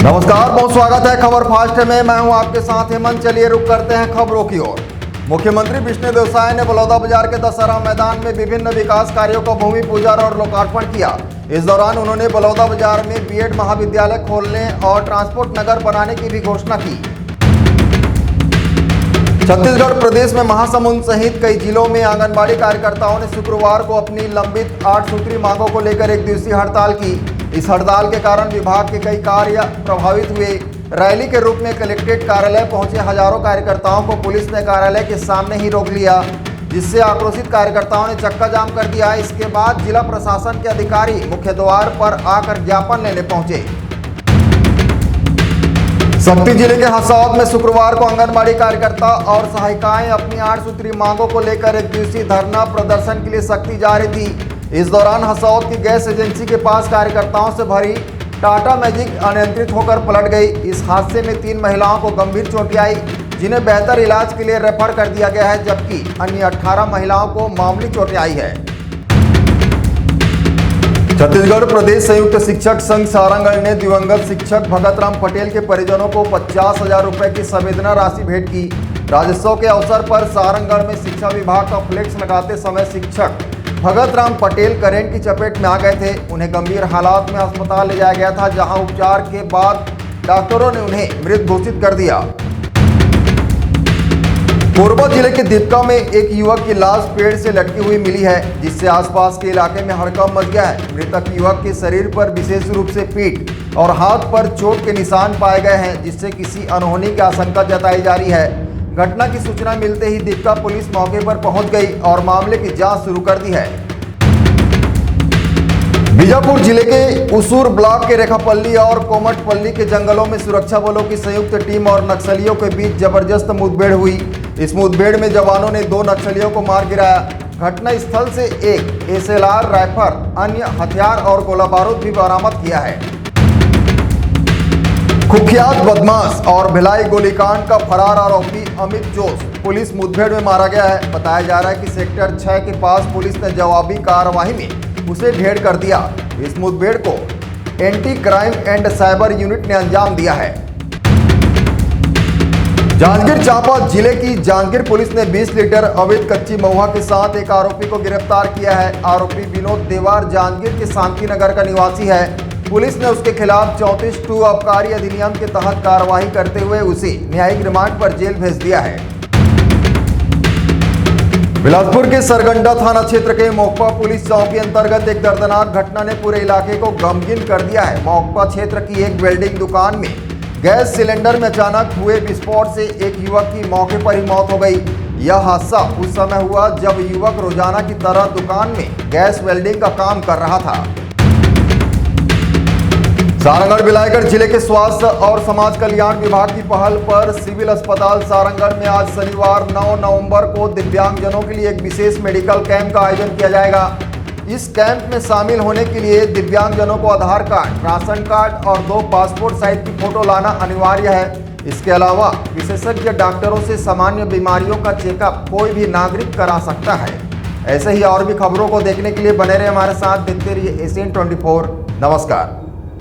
नमस्कार, बहुत स्वागत है खबर फास्ट में। मैं हूं आपके साथ हेमंत। चलिए रुक करते हैं खबरों की ओर। मुख्यमंत्री विष्णुदेव साय ने बलौदाबाजार के दशहरा मैदान में विभिन्न विकास कार्यों का भूमि पूजन और लोकार्पण किया। इस दौरान उन्होंने बलौदाबाजार में बीएड महाविद्यालय खोलने और ट्रांसपोर्ट नगर बनाने की भी घोषणा की। छत्तीसगढ़ प्रदेश में महासमुंद सहित कई जिलों में आंगनबाड़ी कार्यकर्ताओं ने शुक्रवार को अपनी लंबित 8 सूत्री मांगों को लेकर एक दिवसीय हड़ताल की। इस हड़ताल के कारण विभाग के कई कार्य प्रभावित हुए। रैली के रूप में कलेक्ट्रेट कार्यालय पहुंचे हजारों कार्यकर्ताओं को पुलिस ने कार्यालय के सामने ही रोक लिया, जिससे आक्रोशित कार्यकर्ताओं ने चक्का जाम कर दिया। इसके बाद जिला प्रशासन के अधिकारी मुख्य द्वार पर आकर ज्ञापन लेने पहुंचे। शक्ति जिले के हसौद में शुक्रवार को आंगनबाड़ी कार्यकर्ता और सहायिकाएं अपनी 8 सूत्री मांगों को लेकर एक दिवसीय धरना प्रदर्शन के लिए शक्ति जा रही थी। इस दौरान हसौद की गैस एजेंसी के पास कार्यकर्ताओं से भरी टाटा मैजिक अनियंत्रित होकर पलट गई। इस हादसे में 3 महिलाओं को गंभीर चोटें आई, जिन्हें बेहतर इलाज के लिए रेफर कर दिया गया है, जबकि अन्य 18 महिलाओं को मामूली चोटें आई है। छत्तीसगढ़ प्रदेश संयुक्त शिक्षक संघ सारंगढ़ ने दिवंगत शिक्षक भगत राम पटेल के परिजनों को 50,000 रुपए की संवेदना राशि भेंट की। राज्योत्सव के अवसर पर सारंगढ़ में शिक्षा विभाग का फ्लेक्स लगाते समय शिक्षक भगत राम पटेल करंट की चपेट में आ गए थे। उन्हें गंभीर हालात में अस्पताल ले जाया गया था, जहां उपचार के बाद डॉक्टरों ने उन्हें मृत घोषित कर दिया। कोरबा जिले के दीपका में एक युवक की लाश पेड़ से लटकी हुई मिली है, जिससे आसपास के इलाके में हड़कंप मच गया है। मृतक युवक के शरीर पर विशेष रूप से पीठ और हाथ पर चोट के निशान पाए गए हैं, जिससे किसी अनहोनी की आशंका जताई जा रही है। घटना की सूचना मिलते ही दीपका पुलिस मौके पर पहुंच गई और मामले की जांच शुरू कर दी है। बीजापुर जिले के उसूर ब्लॉक के रेखापल्ली और कोमटपल्ली के जंगलों में सुरक्षा बलों की संयुक्त टीम और नक्सलियों के बीच जबरदस्त मुठभेड़ हुई। इस मुठभेड़ में जवानों ने 2 नक्सलियों को मार गिराया। घटना स्थल से एक एसएलआर राइफल, अन्य हथियार और गोला बारूद भी बरामद किया है। कुख्यात बदमाश और भिलाई गोलीकांड का फरार आरोपी अमित जोश पुलिस मुठभेड़ में मारा गया है। बताया जा रहा है कि सेक्टर 6 के पास पुलिस ने जवाबी कार्रवाई में उसे ढेर कर दिया। इस मुठभेड़ को anti crime and cyber unit ने अंजाम दिया है। जांजगीर चांपा जिले की जांजगीर पुलिस ने 20 लीटर अवैध कच्ची महुआ के साथ एक आरोपी को गिरफ्तार किया है। आरोपी विनोद देवार जांजगीर के शांति नगर का निवासी है। पुलिस ने उसके खिलाफ 34(2) आबकारी अधिनियम के तहत कार्रवाई करते हुए उसे न्यायिक रिमांड पर जेल भेज दिया है। बिलासपुर के सरगंडा थाना क्षेत्र के मोकपा पुलिस चौकी अंतर्गत एक दर्दनाक घटना ने पूरे इलाके को गमगीन कर दिया है। मोकपा क्षेत्र की एक वेल्डिंग दुकान में गैस सिलेंडर में अचानक हुए विस्फोट से एक युवक की मौके पर ही मौत हो गई। यह हादसा उस समय हुआ जब युवक रोजाना की तरह दुकान में गैस वेल्डिंग का काम कर रहा था। सारंगढ़ बिलाईगढ़ जिले के स्वास्थ्य और समाज कल्याण विभाग की पहल पर सिविल अस्पताल सारंगढ़ में आज शनिवार 9 नवंबर को दिव्यांगजनों के लिए एक विशेष मेडिकल कैंप का आयोजन किया जाएगा। इस कैंप में शामिल होने के लिए दिव्यांगजनों को आधार कार्ड, राशन कार्ड और 2 पासपोर्ट साइज की फोटो लाना अनिवार्य है। इसके अलावा विशेषज्ञ डॉक्टरों से सामान्य बीमारियों का चेकअप कोई भी नागरिक करा सकता है। ऐसे ही और भी खबरों को देखने के लिए बने रहे हमारे साथ। देखते रहिए एशियन 24। नमस्कार।